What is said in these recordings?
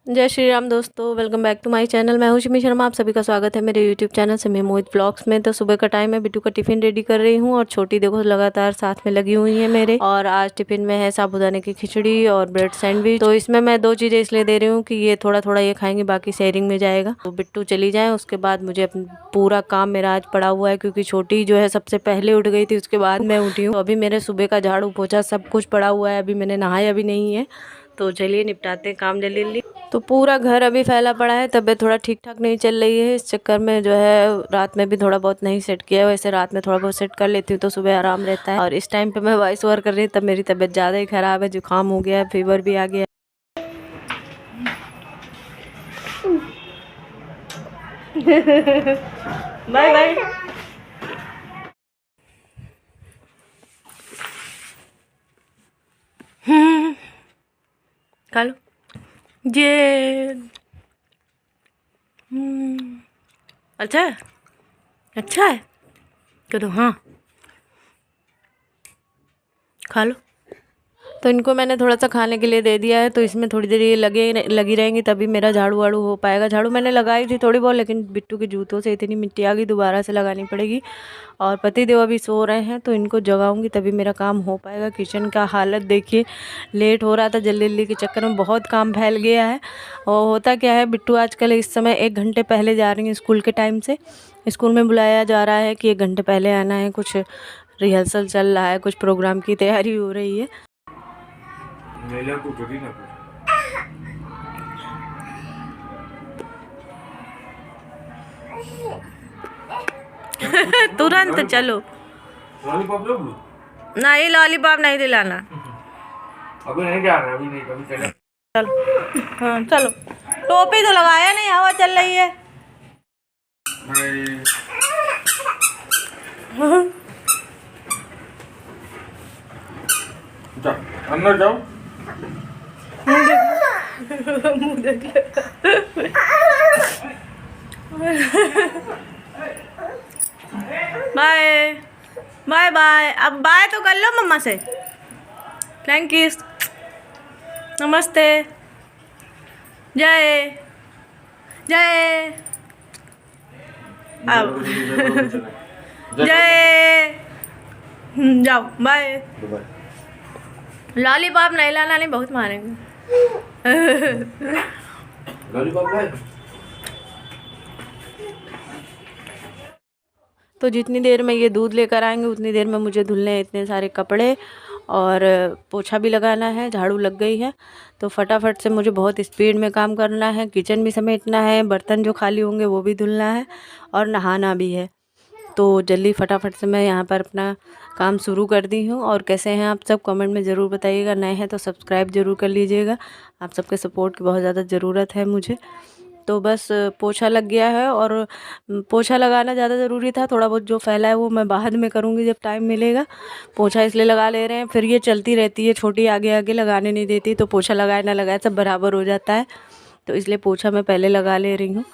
जय श्री राम दोस्तों, welcome back to my channel. मैं हूं शिमी शर्मा। आप सभी का स्वागत है मेरे यूट्यूब चैनल से मैं मोहित ब्लॉग्स में। तो सुबह का टाइम है, बिट्टू का टिफ़िन रेडी कर रही हूं और छोटी देखो लगातार साथ में लगी हुई है मेरे। और आज टिफ़िन में है साबूदाने की खिचड़ी और ब्रेड सैंडविच। तो इसमें मैं 2 चीज़ें इसलिए दे रही हूँ कि ये थोड़ा थोड़ा ये खाएंगे, बाकी शेयरिंग में जाएगा। तो बिट्टू चली जाए उसके बाद मुझे पूरा काम मेरा आज पड़ा हुआ है, क्योंकि छोटी जो है सबसे पहले उठ गई थी, उसके बाद मैं उठी हूँ। तो अभी मेरे सुबह का झाड़ू पोछा सब कुछ पड़ा हुआ है। अभी मैंने नहाया भी नहीं है, तो चलिए निपटाते हैं काम जल्दी। तो पूरा घर अभी फैला पड़ा है। तबीयत थोड़ा ठीक ठाक नहीं चल रही है, इस चक्कर में जो है रात में भी थोड़ा बहुत नहीं सेट किया है। वैसे रात में थोड़ा बहुत सेट कर लेती हूँ तो सुबह आराम रहता है। और इस टाइम पे मैं वॉइस ओवर कर रही हूँ तब मेरी तबीयत ज़्यादा ही ख़राब है, जुकाम हो गया है, फीवर भी आ गया है। Bye bye. खा लो ये। अच्छा है, अच्छा है, चलो हाँ खा लो। तो इनको मैंने थोड़ा सा खाने के लिए दे दिया है, तो इसमें थोड़ी देर ये लगी रहेंगी, तभी मेरा झाड़ू वाड़ू हो पाएगा। झाड़ू मैंने लगाई थी थोड़ी बहुत, लेकिन बिट्टू के जूतों से इतनी मिट्टी आ गई, दोबारा से लगानी पड़ेगी। और पति देव अभी सो रहे हैं, तो इनको जगाऊंगी तभी मेरा काम हो पाएगा। किचन का हालत देखिए, लेट हो रहा था, जल्दी जल्दी के चक्कर में बहुत काम फैल गया है। और होता क्या है, बिट्टू आजकल इस समय 1 घंटे पहले जा रही है स्कूल के टाइम से। स्कूल में बुलाया जा रहा है कि 1 घंटे पहले आना है, कुछ रिहर्सल चल रहा है, कुछ प्रोग्राम की तैयारी हो रही है। तुरंत चलो। नहीं लॉलीपॉप नहीं दिलाना। अभी नहीं जा रहा, अभी नहीं, अभी चले। चलो हाँ चलो। टोपी तो लगाया नहीं, हवा चल रही है। जा, अंदर जाओ। मुंह देख ले। Bye bye bye. अब बाय तो कर लो मम्मा से। थैंक यू, नमस्ते, जय जय, अब जय। जाओ बाय। लॉलीपॉप नहीं लाना, नहीं बहुत मारेंगे। लॉलीपॉप लाए। तो जितनी देर में ये दूध लेकर आएंगे उतनी देर में मुझे धुलने हैं इतने सारे कपड़े, और पोछा भी लगाना है। झाड़ू लग गई है तो फटाफट से मुझे बहुत स्पीड में काम करना है। किचन भी समेटना है, बर्तन जो खाली होंगे वो भी धुलना है, और नहाना भी है। तो जल्दी फटाफट से मैं यहाँ पर अपना काम शुरू कर दी हूँ। और कैसे हैं आप सब, कमेंट में ज़रूर बताइएगा। नए हैं तो सब्सक्राइब ज़रूर कर लीजिएगा, आप सबके सपोर्ट की बहुत ज़्यादा ज़रूरत है मुझे। तो बस पोछा लग गया है, और पोछा लगाना ज़्यादा ज़रूरी था। थोड़ा बहुत जो फैला है वो मैं बाद में करूँगी जब टाइम मिलेगा। पोछा इसलिए लगा ले रहे हैं, फिर ये चलती रहती है, छोटी आगे आगे लगाने नहीं देती, तो पोछा लगाए ना लगाए सब बराबर हो जाता है। तो इसलिए पोछा मैं पहले लगा ले रही हूँ।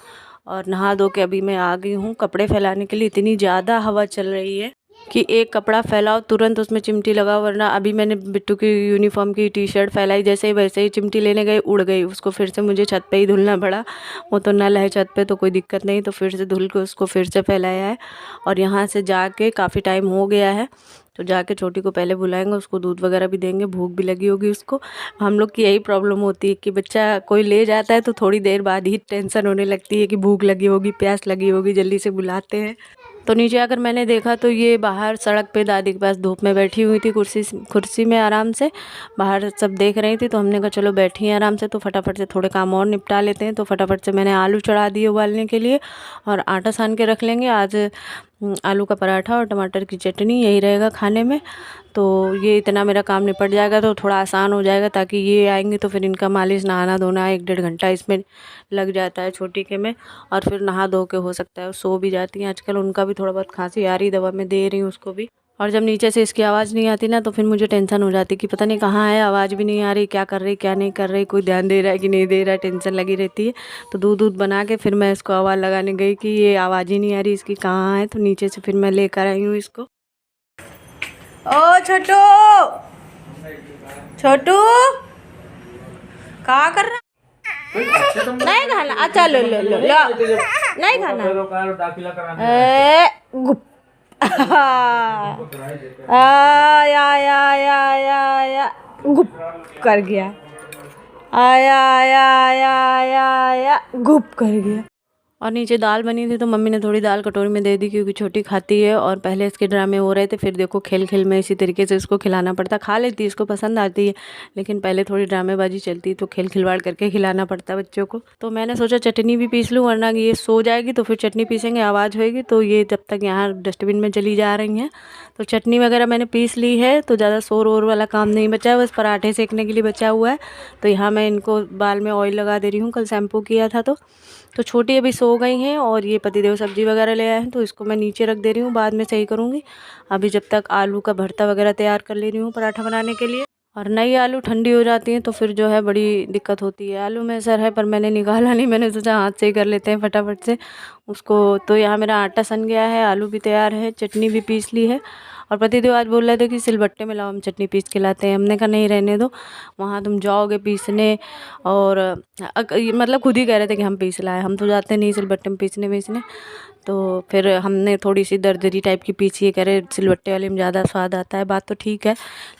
और नहा धो के अभी मैं आ गई हूँ कपड़े फैलाने के लिए। इतनी ज़्यादा हवा चल रही है कि एक कपड़ा फैलाओ तुरंत उसमें चिमटी लगाओ, वरना अभी मैंने बिट्टू की यूनिफॉर्म की टी-शर्ट फैलाई, जैसे ही वैसे ही चिमटी लेने गई उड़ गई। उसको फिर से मुझे छत पे ही धुलना पड़ा। वो तो नल है छत पे तो कोई दिक्कत नहीं, तो फिर से धुल के उसको फिर से फैलाया है। और यहाँ से जाके काफ़ी टाइम हो गया है, तो जाके छोटी को पहले बुलाएंगे, उसको दूध वगैरह भी देंगे, भूख भी लगी होगी उसको। हम लोग की यही प्रॉब्लम होती है कि बच्चा कोई ले जाता है तो थोड़ी देर बाद ही टेंशन होने लगती है कि भूख लगी होगी, प्यास लगी होगी, जल्दी से बुलाते हैं। तो नीचे आकर मैंने देखा तो ये बाहर सड़क पे दादी के पास धूप में बैठी हुई थी, कुर्सी में आराम से बाहर सब देख रही थी। तो हमने कहा चलो बैठी हैं आराम से, तो फटाफट से थोड़े काम और निपटा लेते हैं। तो फटाफट से मैंने आलू चढ़ा दिए उबालने के लिए, और आटा सान के रख लेंगे। आज आलू का पराठा और टमाटर की चटनी यही रहेगा खाने में। तो ये इतना मेरा काम निपट जाएगा तो थोड़ा आसान हो जाएगा, ताकि ये आएंगे तो फिर इनका मालिश नहाना धोना 1-1.5 घंटा इसमें लग जाता है छोटी के में। और फिर नहा धो के हो सकता है सो भी जाती हैं। आजकल उनका भी थोड़ा बहुत खांसी आ रही, दवा में दे रही हूँ उसको भी। और जब नीचे से इसकी आवाज़ नहीं आती ना, तो फिर मुझे टेंशन हो जाती कि पता नहीं कहाँ है, आवाज़ भी नहीं आ रही, क्या कर रही क्या नहीं कर रही, कोई ध्यान दे रहा है कि नहीं दे रहा है, टेंशन लगी रहती है। तो दूध बना के फिर मैं इसको आवाज़ लगाने गई कि ये आवाज़ ही नहीं आ रही इसकी, कहाँ है। तो नीचे से फिर मैं लेकर आई हूँ इसको। ओ छोटू, छोटू क्या कर रहा है? नहीं खाना। अच्छा लो लो लो लो, नहीं खाना। गुप आया गुप कर गया, आया गुप कर गया। और नीचे दाल बनी थी तो मम्मी ने थोड़ी दाल कटोरी में दे दी क्योंकि छोटी खाती है। और पहले इसके ड्रामे हो रहे थे, फिर देखो खेल खेल में इसी तरीके से इसको खिलाना पड़ता। खा लेती है, इसको पसंद आती है, लेकिन पहले थोड़ी ड्रामेबाजी चलती तो खेल खिलवाड़ करके खिलाना पड़ता बच्चों को। तो मैंने सोचा चटनी भी पीस लूँ, वरना ये सो जाएगी तो फिर चटनी पीसेंगे आवाज़ होएगी। तो ये जब तक यहाँ डस्टबिन में चली जा रही हैं तो चटनी वगैरह मैंने पीस ली है। तो ज़्यादा शोर वोर वाला काम नहीं बचा है, बस पराठे सेकने के लिए बचा हुआ है। तो यहाँ मैं इनको बाल में ऑयल लगा दे रही हूँ, कल शैम्पू किया था। तो छोटी अभी सो गई हैं और ये पतिदेव सब्जी वगैरह ले आए हैं तो इसको मैं नीचे रख दे रही हूँ, बाद में सही करूँगी। अभी जब तक आलू का भरता वगैरह तैयार कर ले रही हूँ पराठा बनाने के लिए। और नई आलू ठंडी हो जाती हैं तो फिर जो है बड़ी दिक्कत होती है। आलू में सर है पर मैंने निकाला नहीं, मैंने सोचा हाथ से ही कर लेते हैं फटाफट से उसको। तो यहाँ मेरा आटा सन गया है, आलू भी तैयार है, चटनी भी पीस ली है। और पतिदेव आज बोल रहे थे कि सिलबट्टे में लाओ हम चटनी पीस के लाते हैं। हमने कहा नहीं रहने दो, वहाँ तुम जाओगे पीसने। और मतलब खुद ही कह रहे थे कि हम पीस लाए, हम तो जाते नहीं सिलबट्टे में पीसने। तो फिर हमने थोड़ी सी दरदरी टाइप की पीसी है, कह रहे सिलबट्टे वाले में ज़्यादा स्वाद आता है। बात तो ठीक है,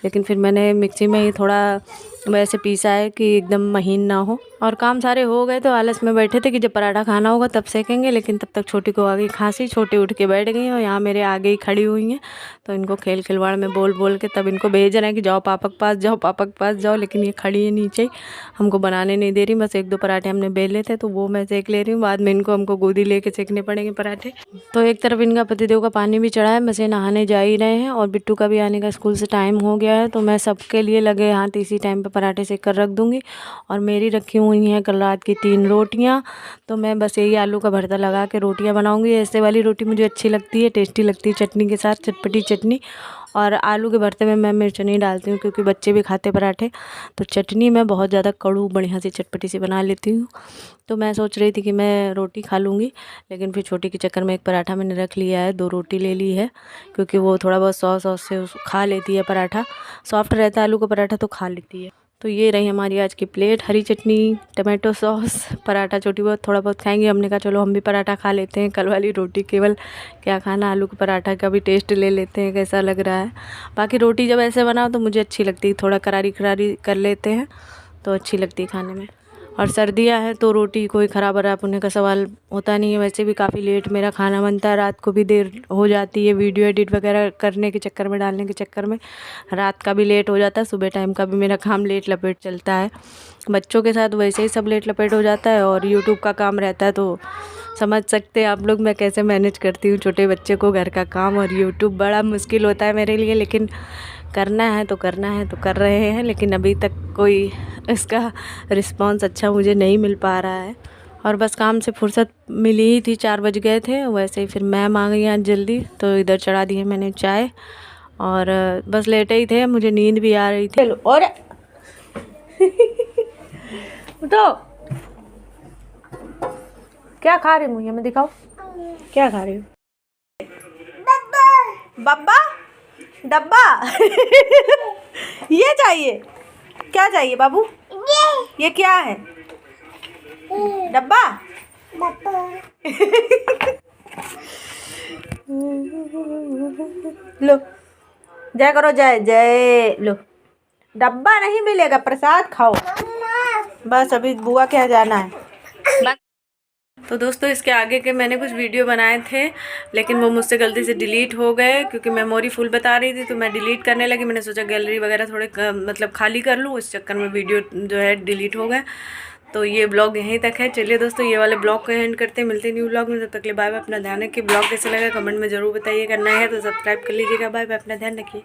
लेकिन फिर मैंने मिक्सी में ही थोड़ा वैसे पीसा है कि एकदम महीन ना हो। और काम सारे हो गए तो आलस में बैठे थे कि जब पराठा खाना होगा तब सेकेंगे, लेकिन तब तक छोटी को आ गई खांसी। छोटी उठ के बैठ गई और यहाँ मेरे आगे ही खड़ी हुई हैं। तो इनको खेल खिलवाड़ में बोल बोल के तब इनको भेज रहे हैं कि जाओ पापा के पास जाओ, पापा के पास जाओ। लेकिन ये खड़ी है नीचे ही, हमको बनाने नहीं दे रही। बस एक दो पराठे हमने बेल लेते तो वो मैं सेक ले रही हूँ, बाद में इनको हमको गोदी लेके सेकने पड़ेंगे पराठे। तो एक तरफ इनका पतिदेव का पानी भी चढ़ा है, बस ये नहाने जा ही रहे हैं। और बिट्टू का भी आने का स्कूल से टाइम हो गया है, तो मैं सबके लिए लगे हाथ इसी टाइम पे पराठे सेक कर रख दूँगी। और मेरी रखी हुई हैं कल रात की 3 रोटियाँ, तो मैं बस यही आलू का भरता लगा के रोटियाँ बनाऊँगी। ऐसे वाली रोटी मुझे अच्छी लगती है, टेस्टी लगती है चटनी के साथ, चटपटी चटनी। और आलू के भरते में मैं मिर्च नहीं डालती हूँ क्योंकि बच्चे भी खाते पराठे। तो चटनी मैं बहुत ज़्यादा कड़ू बढ़िया सी चटपटी सी बना लेती हूँ। तो मैं सोच रही थी कि मैं रोटी खा लूँगी, लेकिन फिर छोटी के चक्कर में एक पराठा मैंने रख लिया है, 2 रोटी ले ली है क्योंकि वो थोड़ा बहुत सॉस से खा लेती है पराठा। सॉफ्ट रहता है आलू का पराठा तो खा लेती है। तो ये रही हमारी आज की प्लेट, हरी चटनी, टमाटो सॉस, पराठा। छोटी बहुत थोड़ा बहुत खाएंगे, हमने कहा चलो हम भी पराठा खा लेते हैं। कल वाली रोटी केवल क्या खाना, आलू का पराठा का भी टेस्ट ले लेते हैं कैसा लग रहा है। बाकी रोटी जब ऐसे बनाओ तो मुझे अच्छी लगती है, थोड़ा करारी करारी कर लेते हैं तो अच्छी लगती है खाने में। और सर्दियाँ हैं तो रोटी कोई ख़राब वराब होने का सवाल होता नहीं है। वैसे भी काफ़ी लेट मेरा खाना बनता है, रात को भी देर हो जाती है वीडियो एडिट वगैरह करने के चक्कर में, डालने के चक्कर में रात का भी लेट हो जाता है। सुबह टाइम का भी मेरा काम लेट लपेट चलता है। बच्चों के साथ वैसे ही सब लेट लपेट हो जाता है और यूट्यूब का काम रहता है तो समझ सकते हैं आप लोग मैं कैसे मैनेज करती हूँ छोटे बच्चे को, घर का काम और यूट्यूब। बड़ा मुश्किल होता है मेरे लिए, लेकिन करना है तो कर रहे हैं। लेकिन अभी तक कोई इसका रिस्पांस अच्छा मुझे नहीं मिल पा रहा है। और बस काम से फुर्सत मिली ही थी, 4 बज गए थे। वैसे ही फिर मैम आ गई आज जल्दी, तो इधर चढ़ा दी है मैंने चाय और बस लेटे ही थे, मुझे नींद भी आ रही थी। चलो और उठो, क्या खा रही मुझे में दिखाओ, क्या खा रही हो? बब्बा डब्बा ये चाहिए, क्या चाहिए बाबू? ये क्या है? डब्बा लो जय करो, जय जय। लो डब्बा नहीं मिलेगा, प्रसाद खाओ। बस अभी बुआ के यहाँ जाना है। तो दोस्तों इसके आगे के मैंने कुछ वीडियो बनाए थे, लेकिन वो मुझसे गलती से डिलीट हो गए क्योंकि मेमोरी फुल बता रही थी तो मैं डिलीट करने लगी। मैंने सोचा गैलरी वगैरह थोड़े मतलब खाली कर लूँ, इस चक्कर में वीडियो जो है डिलीट हो गए। तो ये ब्लॉग यहीं तक है। चलिए दोस्तों ये वाले ब्लॉग को एंड करते हैं, मिलते हैं न्यू ब्लॉग में। तब तक के लिए बाय बाय, अपना ध्यान रखिए। ब्लॉग कैसे लगा कमेंट में ज़रूर बताइएगा, नया है तो सब्सक्राइब कर लीजिएगा। बाय बाय, अपना ध्यान रखिए।